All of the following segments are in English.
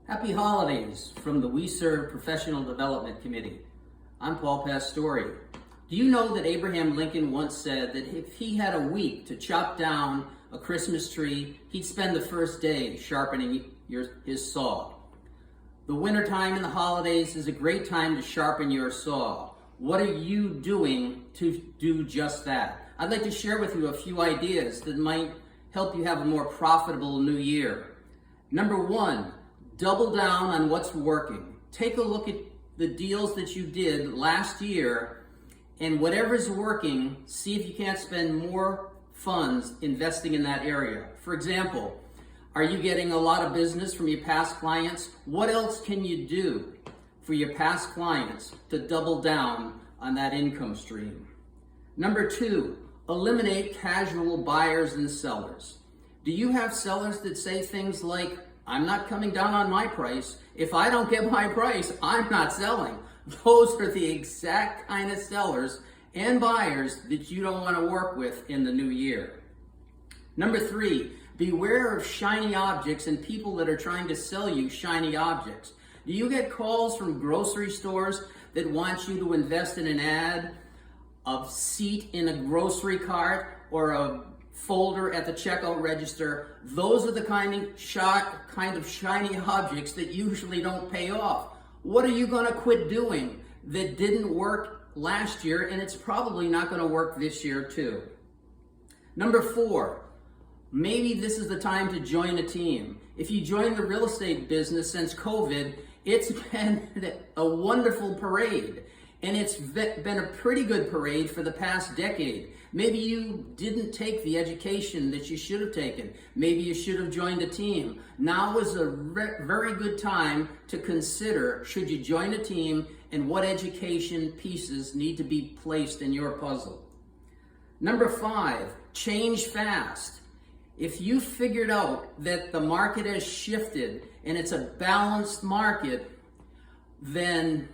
Happy holidays from the We Serve Professional Development Committee. I'm Paul Pastore. Do you know that Abraham Lincoln once said that if he had a week to chop down a Christmas tree, he'd spend the first day sharpening his saw? The wintertime and the holidays is a great time to sharpen your saw. What are you doing to do just that? I'd like to share with you a few ideas that might help you have a more profitable new year. Number one, double down on what's working. Take a look at the deals that you did last year, and whatever's working, see if you can't spend more funds investing in that area. For example, are you getting a lot of business from your past clients? What else can you do for your past clients to double down on that income stream? Number two, eliminate casual buyers and sellers. Do you have sellers that say things like, I'm not coming down on my price. If I don't get my price, I'm not selling. Those are the exact kind of sellers and buyers that you don't want to work with in the new year. Number three, beware of shiny objects and people that are trying to sell you shiny objects. Do you get calls from grocery stores that want you to invest in an ad, a seat in a grocery cart, or a folder at the checkout register? Those are the kind of shiny objects that usually don't pay off. What are you going to quit doing that didn't work last year, and it's probably not going to work this year too? Number four, maybe this is the time to join a team. If you joined the real estate business since COVID, it's been a wonderful parade. And it's been a pretty good parade for the past decade. Maybe you didn't take the education that you should have taken. Maybe you should have joined a team. Now is a very good time to consider, should you join a team and what education pieces need to be placed in your puzzle. Number five, change fast. If you figured out that the market has shifted and it's a balanced market, then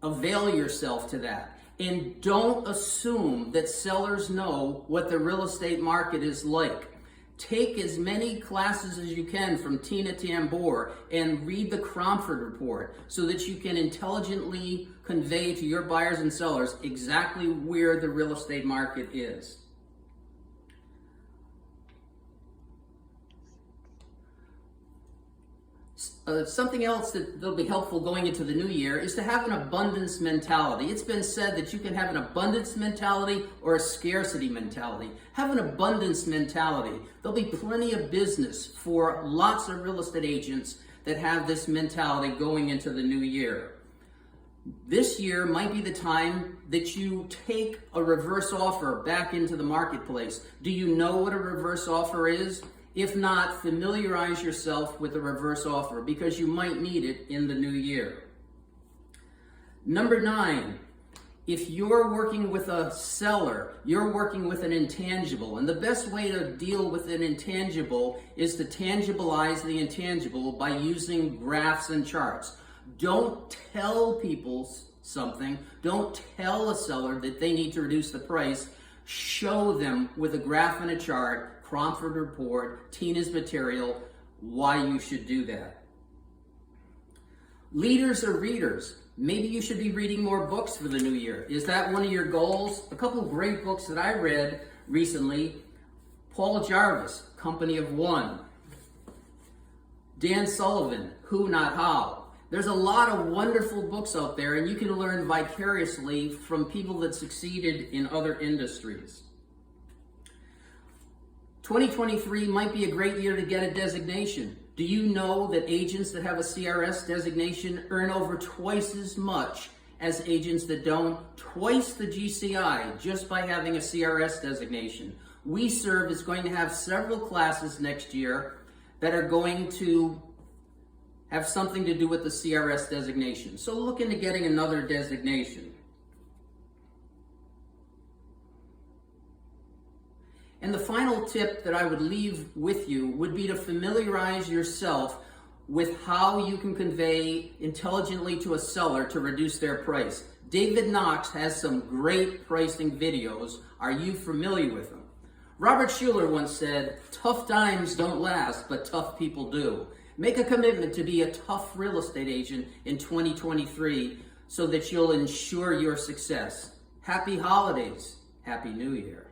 avail yourself to that. And don't assume that sellers know what the real estate market is like. Take as many classes as you can from Tina Tambor and read the Cromford Report so that you can intelligently convey to your buyers and sellers exactly where the real estate market is. Something else that'll be helpful going into the new year is to have an abundance mentality. It's been said that you can have an abundance mentality or a scarcity mentality. Have an abundance mentality. There'll be plenty of business for lots of real estate agents that have this mentality going into the new year. This year might be the time that you take a reverse offer back into the marketplace. Do you know what a reverse offer is? If not, familiarize yourself with a reverse offer because you might need it in the new year. Number nine, if you're working with a seller, you're working with an intangible. And the best way to deal with an intangible is to tangibilize the intangible by using graphs and charts. Don't tell people something. Don't tell a seller that they need to reduce the price. Show them with a graph and a chart, Cromford Report, Tina's material, why you should do that. Leaders or readers, maybe you should be reading more books for the new year. Is that one of your goals? A couple of great books that I read recently: Paul Jarvis, Company of One; Dan Sullivan, Who Not How. There's a lot of wonderful books out there, and you can learn vicariously from people that succeeded in other industries. 2023 might be a great year to get a designation. Do you know that agents that have a CRS designation earn over twice as much as agents that don't? Twice the GCI just by having a CRS designation. We Serve is going to have several classes next year that are going to have something to do with the CRS designation. So look into getting another designation. And the final tip that I would leave with you would be to familiarize yourself with how you can convey intelligently to a seller to reduce their price. David Knox has some great pricing videos. Are you familiar with them? Robert Schuller once said, "Tough times don't last, but tough people do." Make a commitment to be a tough real estate agent in 2023 so that you'll ensure your success. Happy holidays. Happy New Year.